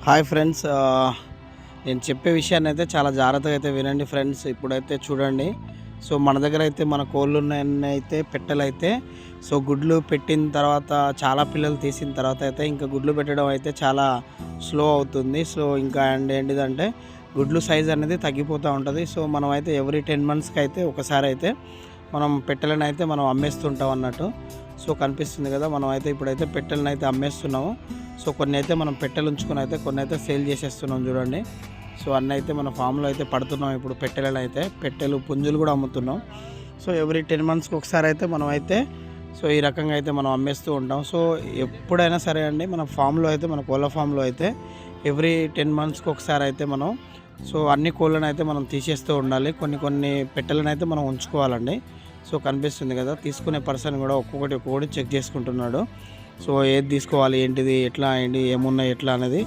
Hi friends, నేను చెప్పే విషయాన్ని అయితే చాలా జాగ్రత్తగా అయితే వినండి ఫ్రెండ్స్. ఇప్పుడైతే చూడండి, సో మన దగ్గర అయితే మన కోళ్ళు ఉన్నాయన్నీ అయితే పెట్టెలైతే సో గుడ్లు పెట్టిన తర్వాత చాలా పిల్లలు తీసిన తర్వాత అయితే ఇంకా గుడ్లు పెట్టడం అయితే చాలా స్లో అవుతుంది. సో ఇంకా అండ్ ఏంటిదంటే గుడ్లు సైజ్ అనేది తగ్గిపోతూ ఉంటుంది. సో మనం అయితే ఎవ్రీ 10 monthsకి అయితే ఒకసారి అయితే మనం పెట్టెలను అయితే మనం అమ్మేస్తుంటాం అన్నట్టు. సో కనిపిస్తుంది కదా, మనం అయితే ఇప్పుడైతే పెట్టెలను అయితే అమ్మేస్తున్నాము. సో కొన్ని అయితే మనం పెట్టెలు ఉంచుకొని అయితే కొన్ని అయితే సేల్ చేసేస్తున్నాం చూడండి. సో అన్నీ అయితే మన ఫామ్లో అయితే పడుతున్నాం. ఇప్పుడు పెట్టెలను అయితే పెట్టెలు పుంజులు కూడా అమ్ముతున్నాం. సో ఎవ్రీ 10 monthsకి ఒకసారి అయితే మనం అయితే సో ఈ రకంగా అయితే మనం అమ్మేస్తూ ఉంటాం. సో ఎప్పుడైనా సరే అండి, మన ఫామ్లో అయితే మన కోళ్ళ ఫామ్లో అయితే ఎవ్రీ 10 monthsకి ఒకసారి అయితే మనం సో అన్ని కోళ్ళను అయితే మనం తీసేస్తూ ఉండాలి. కొన్ని పెట్టెలను అయితే మనం ఉంచుకోవాలండి. సో కనిపిస్తుంది కదా, తీసుకునే పర్సన్ కూడా ఒక్కొక్కటి చెక్ చేసుకుంటున్నాడు. సో ఏది తీసుకోవాలి, ఏంటిది, ఎట్లా ఏంటి, ఏమున్నాయి, ఎట్లా అనేది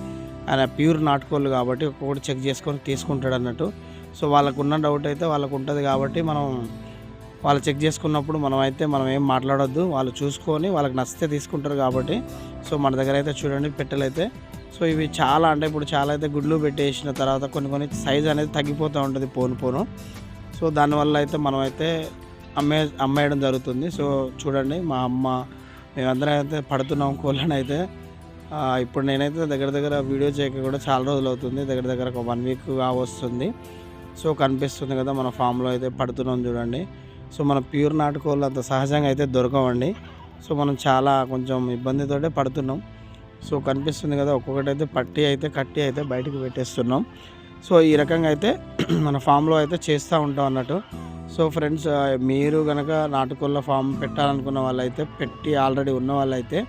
ఆయన ప్యూర్ నాటుకోళ్ళు కాబట్టి ఒక్కొక్కటి చెక్ చేసుకొని తీసుకుంటాడు అన్నట్టు. సో వాళ్ళకు ఉన్న డౌట్ అయితే వాళ్ళకు ఉంటుంది కాబట్టి మనం వాళ్ళు చెక్ చేసుకున్నప్పుడు మనం ఏం మాట్లాడొద్దు. వాళ్ళు చూసుకొని వాళ్ళకి నచ్చితే తీసుకుంటారు కాబట్టి. సో మన దగ్గర అయితే చూడండి పెట్టెలైతే సో ఇవి చాలా అంటే ఇప్పుడు చాలా అయితే గుడ్లు పెట్టేసిన తర్వాత కొన్ని సైజ్ అనేది తగ్గిపోతూ ఉంటుంది పోను. సో దానివల్ల అయితే మనం అయితే అమ్మేయడం జరుగుతుంది. సో చూడండి, మా అమ్మ మేమందరం అయితే పడుతున్నాం కోళ్ళని అయితే. ఇప్పుడు నేనైతే దగ్గర వీడియో చేయక కూడా చాలా రోజులు అవుతుంది, దగ్గర ఒక 1 week వస్తుంది. సో కనిపిస్తుంది కదా, మన ఫామ్లో అయితే పడుతున్నాం చూడండి. సో మన ప్యూర్ నాటుకోళ్ళు అంత సహజంగా అయితే దొరకవండి. సో మనం చాలా కొంచెం ఇబ్బందితోటే పడుతున్నాం. సో కనిపిస్తుంది కదా, ఒక్కొక్కటి అయితే కట్టి అయితే బయటకు పెట్టేస్తున్నాం. సో ఈ రకంగా అయితే మన ఫామ్లో అయితే చేస్తూ ఉంటాం అన్నట్టు. సో ఫ్రెండ్స్, మీరు కనుక నాటుకోళ్ళ ఫామ్ పెట్టాలనుకున్న వాళ్ళైతే పెట్టి ఆల్రెడీ ఉన్న వాళ్ళైతే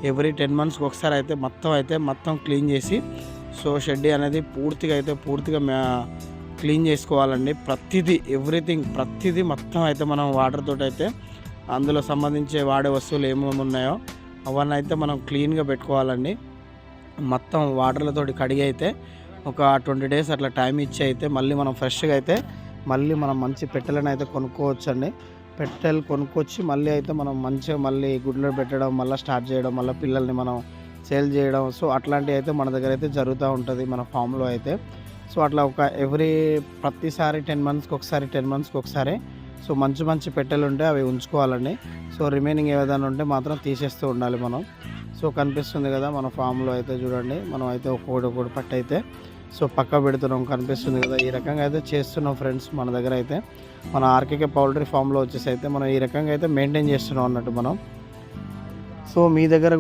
ఎవ్రీ 10 monthsకి ఒకసారి అయితే మొత్తం క్లీన్ చేసి సో షెడ్ అనేది పూర్తిగా క్లీన్ చేసుకోవాలండి. ప్రతిదీ మొత్తం అయితే మనం వాటర్ తోటి అయితే అందులో సంబంధించి వాడే వస్తువులు ఏమేమి ఉన్నాయో అవన్నీ అయితే మనం క్లీన్గా పెట్టుకోవాలండి. మొత్తం వాటర్లతోటి కడిగి అయితే ఒక 20 days అట్లా టైం ఇచ్చి అయితే మళ్ళీ మనం ఫ్రెష్గా అయితే మనం మంచి పెట్టెలను అయితే కొనుక్కోవచ్చండి. పెట్టెలు కొనుక్కొచ్చి మళ్ళీ అయితే మనం మంచిగా మళ్ళీ గుడ్లు పెట్టడం, మళ్ళీ స్టార్ట్ చేయడం, మళ్ళీ పిల్లల్ని మనం సేల్ చేయడం, సో అట్లాంటివి అయితే మన దగ్గర అయితే జరుగుతూ ఉంటుంది మన ఫామ్లో అయితే. సో అట్లా ప్రతిసారి 10 monthsకి ఒకసారి సో మంచి పెట్టెలు ఉంటే అవి ఉంచుకోవాలండి. సో రిమైనింగ్ ఏదైనా ఉంటే మాత్రం తీసేస్తూ ఉండాలి మనం. సో కనిపిస్తుంది కదా, మన ఫామ్లో అయితే చూడండి, మనం అయితే ఒక్కొక్కటి పట్టు అయితే సో పక్క పెడుతున్నాం. కనిపిస్తుంది కదా, ఈ రకంగా అయితే చేస్తున్నాం ఫ్రెండ్స్. మన దగ్గర అయితే మన ఆర్కేకే పౌల్ట్రీ ఫామ్లో వచ్చేసి అయితే మనం ఈ రకంగా అయితే మెయింటైన్ చేస్తున్నాం అన్నట్టు మనం. సో మీ దగ్గర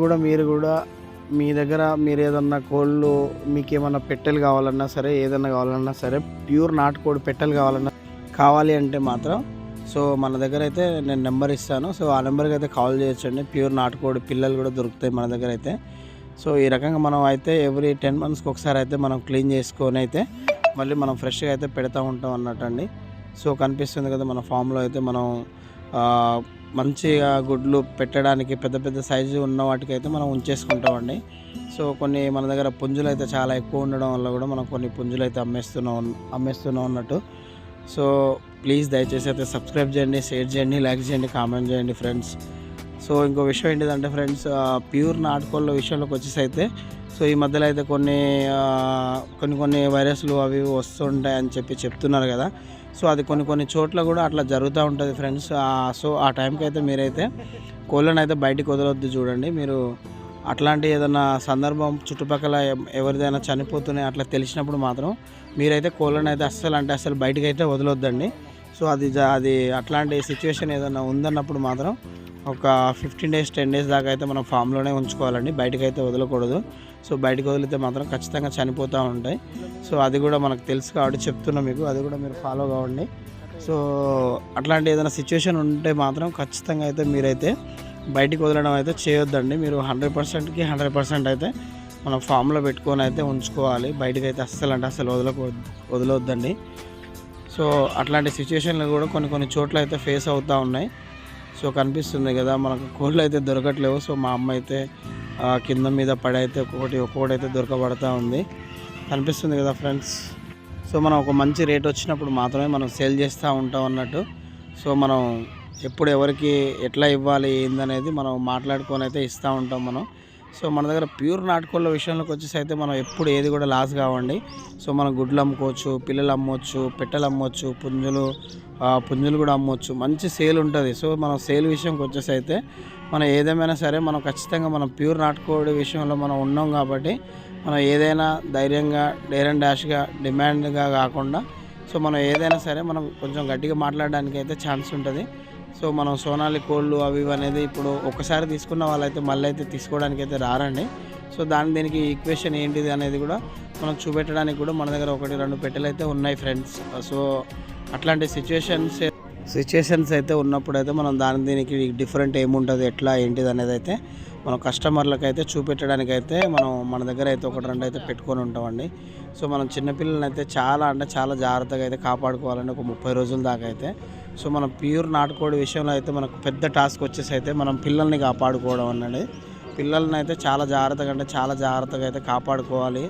మీరు ఏదన్నా కోళ్ళు మీకు ఏమన్నా పెట్టెలు కావాలన్నా సరే, ఏదన్నా కావాలన్నా సరే, ప్యూర్ నాటుకోడి పెట్టెలు కావాలి అంటే మాత్రం సో మన దగ్గర అయితే నేను నెంబర్ ఇస్తాను. సో ఆ నెంబర్కి అయితే కాల్ చేయొచ్చండి. ప్యూర్ నాటుకోడి పిల్లలు కూడా దొరుకుతాయి మన దగ్గర అయితే. సో ఈ రకంగా మనం అయితే ఎవ్రీ 10 monthsకి ఒకసారి అయితే మనం క్లీన్ చేసుకొని అయితే మళ్ళీ మనం ఫ్రెష్గా అయితే పెడతా ఉంటాం అన్నట్టు అండి. సో కనిపిస్తుంది కదా, మన ఫామ్లో అయితే మనం మంచిగా గుడ్లు పెట్టడానికి పెద్ద సైజు ఉన్న వాటికి అయితే మనం ఉంచేసుకుంటామండి. సో కొన్ని మన దగ్గర పుంజులు అయితే చాలా ఎక్కువ ఉండడం వల్ల కూడా మనం కొన్ని పుంజులు అయితే అమ్మేస్తున్నాం అన్నట్టు. సో ప్లీజ్ దయచేసి అయితే సబ్స్క్రైబ్ చేయండి, షేర్ చేయండి, లైక్ చేయండి, కామెంట్ చేయండి ఫ్రెండ్స్. సో ఇంకో విషయం ఏంటిదంటే ఫ్రెండ్స్, ప్యూర్ నాటుకోళ్ళ విషయంలోకి వచ్చేసి అయితే సో ఈ మధ్యలో అయితే కొన్ని వైరస్లు అవి వస్తుంటాయని చెప్తున్నారు కదా. సో అది కొన్ని చోట్ల కూడా అట్లా జరుగుతూ ఉంటుంది ఫ్రెండ్స్. సో ఆ టైంకి అయితే మీరైతే కోళ్ళను అయితే బయటికి వదలొద్దు. చూడండి, మీరు అట్లాంటి ఏదైనా సందర్భం చుట్టుపక్కల ఎవరిదైనా చనిపోతున్నాయి అట్లా తెలిసినప్పుడు మాత్రం మీరైతే కోళ్ళను అయితే అస్సలు బయటికి అయితే వదలొద్దండి. సో అది అట్లాంటి సిచ్యువేషన్ ఏదైనా ఉందన్నప్పుడు మాత్రం ఒక 15 days 10 days దాకా అయితే మనం ఫామ్లోనే ఉంచుకోవాలండి, బయటకు అయితే వదలకూడదు. సో బయటకు వదిలితే మాత్రం ఖచ్చితంగా చనిపోతూ ఉంటాయి. సో అది కూడా మనకు తెలుసు కాబట్టి చెప్తున్నా మీకు, అది కూడా మీరు ఫాలో కావండి. సో అట్లాంటి ఏదైనా సిచ్యువేషన్ ఉంటే మాత్రం ఖచ్చితంగా అయితే మీరైతే బయటికి వదలడం అయితే చేయొద్దండి. మీరు 100% అయితే మన ఫామ్లో పెట్టుకొని అయితే ఉంచుకోవాలి. బయటకు అయితే అస్సలు వదలొద్దండి. సో అట్లాంటి సిచ్యువేషన్లు కూడా కొన్ని చోట్ల అయితే ఫేస్ అవుతూ ఉన్నాయి. సో కనిపిస్తుంది కదా, మనకు కోళ్ళు అయితే దొరకట్లేవు. సో మా అమ్మ అయితే కింద మీద పడి అయితే ఒక్కొక్కటి అయితే దొరకబడతా ఉంది. కనిపిస్తుంది కదా ఫ్రెండ్స్. సో మనం ఒక మంచి రేట్ వచ్చినప్పుడు మాత్రమే మనం సేల్ చేస్తూ ఉంటాం అన్నట్టు. సో మనం ఎప్పుడు ఎవరికి ఎట్లా ఇవ్వాలి ఏందనేది మనం మాట్లాడుకొని అయితే ఇస్తూ ఉంటాం మనం. సో మన దగ్గర ప్యూర్ నాటుకోళ్ళ విషయంలోకి వచ్చేసి అయితే మనం ఎప్పుడు ఏది కూడా లాస్ కావండి. సో మనం గుడ్లు అమ్ముకోవచ్చు, పిల్లలు అమ్మవచ్చు, పెట్టెలు అమ్మవచ్చు, పుంజులు కూడా అమ్మవచ్చు. మంచి సేల్ ఉంటుంది. సో మనం సేల్ విషయంకి వచ్చేసి అయితే మనం ఏదేమైనా సరే మనం ఖచ్చితంగా మనం ప్యూర్ నాటుకోడి విషయంలో మనం ఉన్నాం కాబట్టి మనం ఏదైనా ధైర్యంగా డేర్ అండ్ డాష్గా డిమాండ్గా కాకుండా సో మనం ఏదైనా సరే మనం కొంచెం గట్టిగా మాట్లాడడానికి అయితే ఛాన్స్ ఉంటుంది. సో మనం సోనాలి కోళ్ళు అవి ఇవి అనేది ఇప్పుడు ఒకసారి తీసుకున్న వాళ్ళైతే మళ్ళీ అయితే తీసుకోవడానికి అయితే రారండి. సో దీనికి ఈక్వేషన్ ఏంటిది అనేది కూడా మనం చూపెట్టడానికి కూడా మన దగ్గర 1-2 పెట్టెలు అయితే ఉన్నాయి ఫ్రెండ్స్. సో అట్లాంటి సిచ్యుయేషన్స్ అయితే ఉన్నప్పుడు అయితే మనం దీనికి డిఫరెంట్ ఏముంటుంది, ఎట్లా ఏంటిది అనేది అయితే మనం కస్టమర్లకు అయితే చూపెట్టడానికి అయితే మనం మన దగ్గర అయితే 1-2 అయితే పెట్టుకొని ఉంటామండి. సో మనం చిన్నపిల్లలని అయితే చాలా అంటే చాలా జాగ్రత్తగా అయితే కాపాడుకోవాలండి ఒక 30 రోజుల దాకా అయితే. సో మనం ప్యూర్ నాటుకోడి విషయంలో అయితే మనకు పెద్ద టాస్క్ వచ్చేసి అయితే మనం పిల్లల్ని కాపాడుకోవడం అన్నది. పిల్లల్ని అయితే చాలా జాగ్రత్తగా అయితే కాపాడుకోవాలి.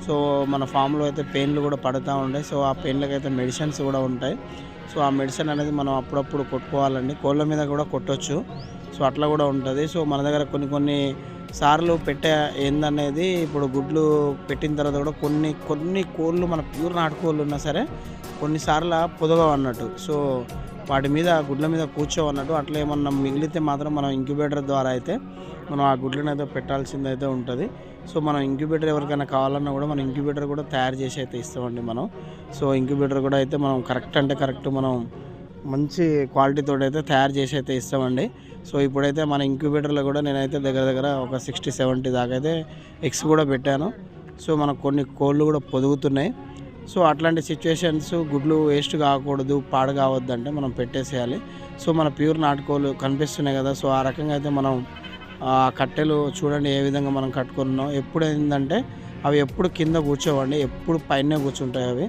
సో మన ఫామ్లో అయితే పెయిన్లు కూడా పడుతూ ఉంటాయి. సో ఆ పెయిన్లకు అయితే మెడిసిన్స్ కూడా ఉంటాయి. సో ఆ మెడిసిన్ అనేది మనం అప్పుడప్పుడు కొట్టుకోవాలండి. కోళ్ళ మీద కూడా కొట్టవచ్చు. సో అట్లా కూడా ఉంటుంది. సో మన దగ్గర కొన్ని సార్లు పెట్టే ఏందనేది ఇప్పుడు గుడ్లు పెట్టిన తర్వాత కూడా కొన్ని కోళ్ళు మన ప్యూర్ నాటుకోళ్ళు ఉన్నా సరే కొన్నిసార్లు పొదగవు అన్నట్టు. సో వాటి మీద గుడ్ల మీద కూర్చోవన్నట్టు. అట్లా ఏమన్నా మిగిలితే మాత్రం మనం ఇంక్యుబేటర్ ద్వారా అయితే మనం ఆ గుడ్లను అయితే పెట్టాల్సింది అయితే ఉంటుంది. సో మనం ఇంక్యుబేటర్ ఎవరికైనా కావాలన్నా కూడా మనం ఇంక్యుబేటర్ కూడా తయారు చేసి అయితే ఇస్తామండి మనం. సో ఇంక్యుబేటర్ కూడా అయితే మనం కరెక్ట్ మనం మంచి క్వాలిటీతో అయితే తయారు చేసి అయితే ఇస్తామండి. సో ఇప్పుడైతే మన ఇంక్యుబేటర్లో కూడా నేనైతే దగ్గర ఒక 60-70 దాకా అయితే ఎగ్స్ కూడా పెట్టాను. సో మనకు కొన్ని కోళ్ళు కూడా పొదుగుతున్నాయి. సో అట్లాంటి సిచ్యువేషన్స్ గుడ్లు వేస్ట్ కాకూడదు, పాడు కావద్దు అంటే మనం పెట్టేసేయాలి. సో మన ప్యూర్ నాటుకోళ్ళు కనిపిస్తున్నాయి కదా. సో ఆ రకంగా అయితే మనం కట్టెలు చూడండి ఏ విధంగా మనం కట్టుకున్నాం. ఎప్పుడు ఏంటంటే అవి ఎప్పుడు కింద కూర్చోవండి, ఎప్పుడు పైనే కూర్చుంటాయి అవి.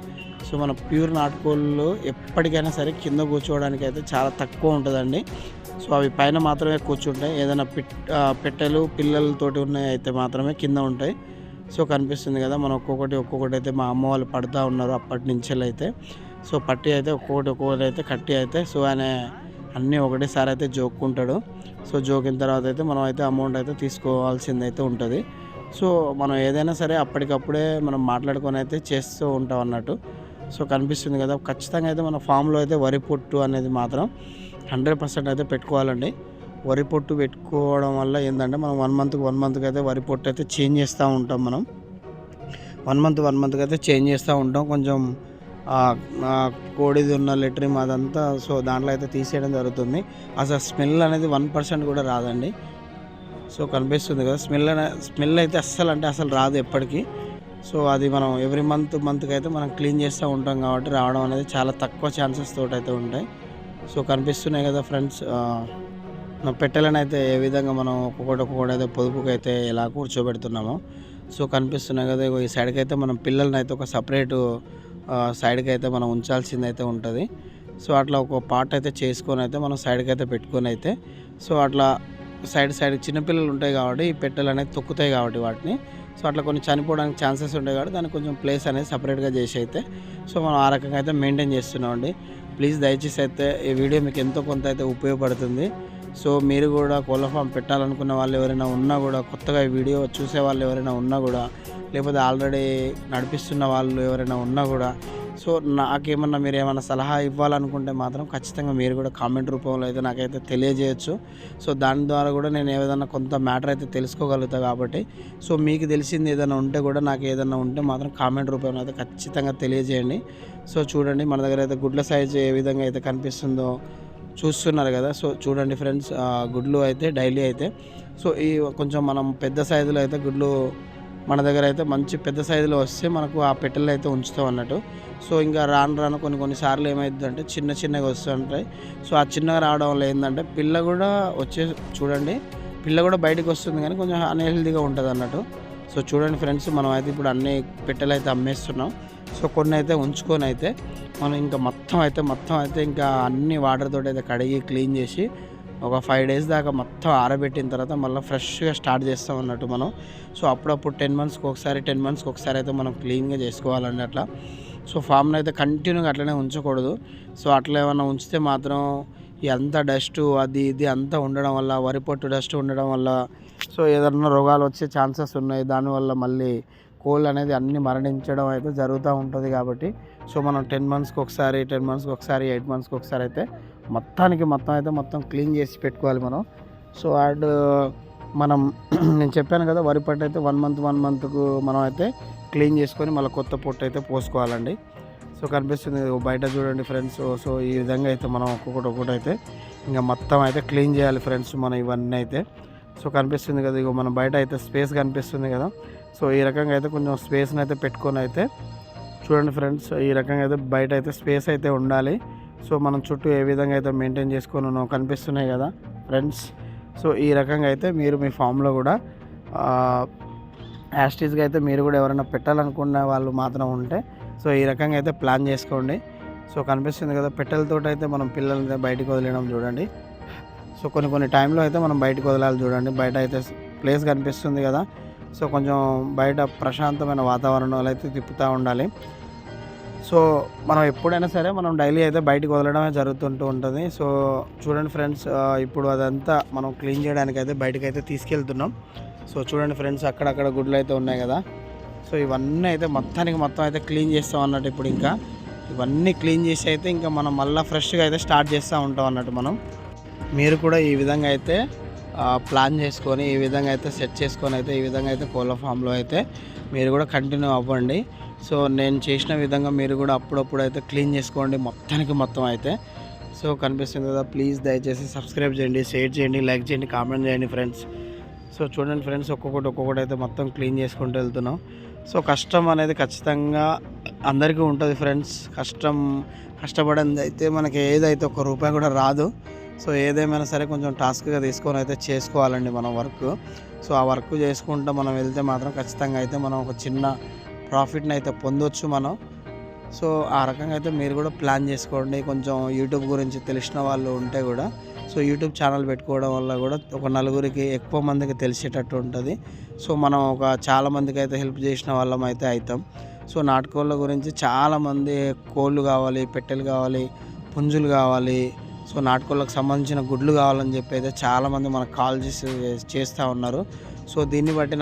సో మన ప్యూర్ నాటుకోళ్ళు ఎప్పటికైనా సరే కింద కూర్చోవడానికి అయితే చాలా తక్కువ ఉంటుందండి. సో అవి పైన మాత్రమే కూర్చుంటాయి. ఏదైనా పెట్టెలు పిల్లలతోటి ఉన్నాయి అయితే మాత్రమే కింద ఉంటాయి. సో కనిపిస్తుంది కదా మనం ఒక్కొక్కటి అయితే మా అమ్మ వాళ్ళు పడుతూ ఉన్నారు అప్పటి నుంచి అయితే. సో పట్టి అయితే ఒక్కొక్కటి అయితే కట్టి అయితే సో ఆయన అన్నీ ఒకటేసారి అయితే జోక్కుంటాడు. సో జోకిన తర్వాత అయితే మనం అయితే అమౌంట్ అయితే తీసుకోవాల్సింది అయితే ఉంటుంది. సో మనం ఏదైనా సరే అప్పటికప్పుడే మనం మాట్లాడుకొని అయితే చేస్తూ ఉంటాం అన్నట్టు. సో కనిపిస్తుంది కదా. ఖచ్చితంగా అయితే మన ఫామ్లో అయితే వరి పొట్టు అనేది మాత్రం 100% అయితే పెట్టుకోవాలండి. వరి పొట్టు పెట్టుకోవడం వల్ల ఏంటంటే మనం 1 మంత్కి అయితే వరి పొట్టు అయితే చేంజ్ చేస్తూ ఉంటాం. మనం 1 మంత్కి అయితే చేంజ్ చేస్తూ ఉంటాం. కొంచెం కోడిది ఉన్న లెట్రిన్ అదంతా సో దాంట్లో అయితే తీసేయడం జరుగుతుంది. అసలు స్మెల్ అనేది 1% కూడా రాదండి. సో కనిపిస్తుంది కదా స్మెల్ అయితే అస్సలు రాదు ఎప్పటికీ. సో అది మనం ఎవ్రీ మంత్కి అయితే మనం క్లీన్ చేస్తూ ఉంటాం కాబట్టి రావడం అనేది చాలా తక్కువ ఛాన్సెస్ తోటి అయితే ఉంటాయి. సో కనిపిస్తున్నాయి కదా ఫ్రెండ్స్. పెట్టెలను అయితే ఏ విధంగా మనం ఒక్కొక్కటి అయితే పొదుపుకి అయితే ఎలా కూర్చోబెడుతున్నామో సో కనిపిస్తున్నాయి కదా. ఈ సైడ్కి అయితే మనం పిల్లల్ని అయితే ఒక సపరేటు సైడ్కి అయితే మనం ఉంచాల్సింది అయితే ఉంటుంది. సో అట్లా ఒక పార్ట్ అయితే చేసుకొని అయితే మనం సైడ్కి అయితే పెట్టుకొని అయితే సో అట్లా సైడ్ చిన్నపిల్లలు ఉంటాయి కాబట్టి ఈ పెట్టెలు అనేది తొక్కుతాయి కాబట్టి వాటిని సో అట్లా కొన్ని చనిపోవడానికి ఛాన్సెస్ ఉంటాయి కాబట్టి దానికి కొంచెం ప్లేస్ అనేది సపరేట్గా చేసి అయితే సో మనం ఆ రకంగా అయితే మెయింటైన్ చేస్తున్నామండి. ప్లీజ్ దయచేసి అయితే ఈ వీడియో మీకు ఎంతో కొంత అయితే ఉపయోగపడుతుంది. సో మీరు కూడా కోళ్ళ ఫామ్ పెట్టాలనుకున్న వాళ్ళు ఎవరైనా ఉన్నా కూడా, కొత్తగా ఈ వీడియో చూసే వాళ్ళు ఎవరైనా ఉన్నా కూడా, లేకపోతే ఆల్రెడీ నడిపిస్తున్న వాళ్ళు ఎవరైనా ఉన్నా కూడా సో నాకేమన్నా మీరు ఏమైనా సలహా ఇవ్వాలనుకుంటే మాత్రం ఖచ్చితంగా మీరు కూడా కామెంట్ రూపంలో అయితే నాకైతే తెలియజేయచ్చు. సో దాని ద్వారా కూడా నేను ఏదైనా కొంత మ్యాటర్ అయితే తెలుసుకోగలుగుతాను కాబట్టి సో మీకు తెలిసింది ఏదైనా ఉంటే కూడా నాకు ఏదైనా ఉంటే మాత్రం కామెంట్ రూపంలో అయితే ఖచ్చితంగా తెలియజేయండి. సో చూడండి మన దగ్గర అయితే గుడ్ల సైజు ఏ విధంగా అయితే కనిపిస్తుందో చూస్తున్నారు కదా. సో చూడండి ఫ్రెండ్స్, గుడ్లు అయితే డైలీ అయితే సో ఈ కొంచెం మనం పెద్ద సైజులో అయితే గుడ్లు మన దగ్గర అయితే మంచి పెద్ద సైజులో వస్తే మనకు ఆ పెట్టెలు అయితే ఉంచుతాం అన్నట్టు. సో ఇంకా రాను కొన్నిసార్లు ఏమవుతుందంటే చిన్నగా వస్తుంటాయి. సో ఆ చిన్నగా రావడం వల్ల ఏంటంటే పిల్ల కూడా చూడండి పిల్ల కూడా బయటకు వస్తుంది కానీ కొంచెం అన్హెల్దీగా ఉంటుంది అన్నట్టు. సో చూడండి ఫ్రెండ్స్, మనం అయితే ఇప్పుడు అన్ని పెట్టెలు అయితే అమ్మేస్తున్నాం. సో కొన్ని అయితే ఉంచుకొని అయితే మనం ఇంకా మొత్తం అయితే ఇంకా అన్ని వాటర్ తోటి అయితే కడిగి క్లీన్ చేసి ఒక 5 days దాకా మొత్తం ఆరబెట్టిన తర్వాత మళ్ళీ ఫ్రెష్గా స్టార్ట్ చేస్తాం అన్నట్టు మనం. సో అప్పుడప్పుడు 10 monthsకి ఒకసారి అయితే మనం క్లీన్గా చేసుకోవాలండి అట్లా. సో ఫామ్ని అయితే కంటిన్యూగా అట్లనే ఉంచకూడదు. సో అట్లా ఏమైనా ఉంచితే మాత్రం అంత డస్ట్ అది ఇది అంతా ఉండడం వల్ల, వరి పొట్టు డస్ట్ ఉండడం వల్ల సో ఏదన్నా రోగాలు వచ్చే ఛాన్సెస్ ఉన్నాయి. దానివల్ల మళ్ళీ కోళ్ళు అనేది అన్నీ మరణించడం అయితే జరుగుతూ ఉంటుంది. కాబట్టి సో మనం 10 మంత్స్కి ఒకసారి 8 మంత్స్కి ఒకసారి అయితే మొత్తం క్లీన్ చేసి పెట్టుకోవాలి మనం. సో అండ్ మనం నేను చెప్పాను కదా, వరి పొట్టు అయితే 1 మంత్కు మనం అయితే క్లీన్ చేసుకొని మళ్ళీ కొత్త పొట్టు అయితే పోసుకోవాలండి. సో కనిపిస్తుంది బయట చూడండి ఫ్రెండ్స్. సో ఈ విధంగా అయితే మనం ఒక్కొక్కటి అయితే ఇంకా మొత్తం అయితే క్లీన్ చేయాలి ఫ్రెండ్స్ మనం ఇవన్నీ అయితే. సో కనిపిస్తుంది కదా, ఇగో మన బయట అయితే స్పేస్ కనిపిస్తుంది కదా. సో ఈ రకంగా అయితే కొంచెం స్పేస్ని అయితే పెట్టుకొని అయితే చూడండి ఫ్రెండ్స్. ఈ రకంగా అయితే బయట అయితే స్పేస్ అయితే ఉండాలి. సో మనం చుట్టూ ఏ విధంగా అయితే మెయింటైన్ చేసుకొని కనిపిస్తున్నాయి కదా ఫ్రెండ్స్. సో ఈ రకంగా అయితే మీరు మీ ఫామ్లో కూడా యాస్టీస్గా అయితే మీరు కూడా ఎవరైనా పెట్టాలనుకున్న వాళ్ళు మాత్రం ఉంటే సో ఈ రకంగా అయితే ప్లాన్ చేసుకోండి. సో కనిపిస్తుంది కదా, పెట్టెలతో అయితే మనం పిల్లల్ని బయటకు వదిలేయడం చూడండి. సో కొన్ని టైంలో అయితే మనం బయటకు వదలాలి చూడండి. బయట అయితే ప్లేస్ కనిపిస్తుంది కదా. సో కొంచెం బయట ప్రశాంతమైన వాతావరణంలో అయితే తిప్పుతూ ఉండాలి. సో మనం ఎప్పుడైనా సరే మనం డైలీ అయితే బయటకు వదలడమే జరుగుతుంటూ ఉంటుంది. సో చూడండి ఫ్రెండ్స్, ఇప్పుడు అదంతా మనం క్లీన్ చేయడానికి అయితే బయటకు అయితే తీసుకెళ్తున్నాం. సో చూడండి ఫ్రెండ్స్, అక్కడక్కడ గుడ్లు అయితే ఉన్నాయి కదా. సో ఇవన్నీ అయితే మొత్తం అయితే క్లీన్ చేస్తాం అన్నట్టు. ఇప్పుడు ఇంకా ఇవన్నీ క్లీన్ చేసి అయితే ఇంకా మనం మళ్ళీ ఫ్రెష్గా అయితే స్టార్ట్ చేస్తూ ఉంటాం అన్నట్టు. మనం మీరు కూడా ఈ విధంగా అయితే ప్లాన్ చేసుకొని ఈ విధంగా అయితే సెట్ చేసుకొని అయితే ఈ విధంగా అయితే కోళ్ళ ఫామ్లో అయితే మీరు కూడా కంటిన్యూ అవ్వండి. సో నేను చేసిన విధంగా మీరు కూడా అప్పుడప్పుడు అయితే క్లీన్ చేసుకోండి మొత్తం అయితే. సో కనిపిస్తుంది కదా, ప్లీజ్ దయచేసి సబ్స్క్రైబ్ చేయండి, షేర్ చేయండి, లైక్ చేయండి, కామెంట్ చేయండి ఫ్రెండ్స్. సో చూడండి ఫ్రెండ్స్, ఒక్కొక్కటి అయితే మొత్తం క్లీన్ చేసుకుంటూ వెళ్తున్నాం. సో కష్టం అనేది ఖచ్చితంగా అందరికీ ఉంటుంది ఫ్రెండ్స్. కష్టపడింది అయితే మనకి ఏదైతే ₹1 కూడా రాదు. సో ఏదేమైనా సరే కొంచెం టాస్క్గా తీసుకొని అయితే చేసుకోవాలండి మనం వర్క్. సో ఆ వర్క్ చేసుకుంటూ మనం వెళ్తే మాత్రం ఖచ్చితంగా అయితే మనం ఒక చిన్న ప్రాఫిట్ని అయితే పొందొచ్చు మనం. సో ఆ రకంగా అయితే మీరు కూడా ప్లాన్ చేసుకోండి. కొంచెం యూట్యూబ్ గురించి తెలిసిన వాళ్ళు ఉంటే కూడా సో యూట్యూబ్ ఛానల్ పెట్టుకోవడం వల్ల కూడా ఒక నలుగురికి ఎక్కువ మందికి తెలిసేటట్టు ఉంటుంది. సో మనం చాలా మందికి అయితే హెల్ప్ చేసిన వాళ్ళం అయితే అవుతాం. సో నాటుకోళ్ళ గురించి చాలామంది కోళ్ళు కావాలి, పెట్టెలు కావాలి, పుంజులు కావాలి, సో నాటుకోళ్ళకు సంబంధించిన గుడ్లు కావాలని చెప్పి అయితే చాలామంది మనకు కాల్ చేస్తూ ఉన్నారు. సో దీన్ని బట్టి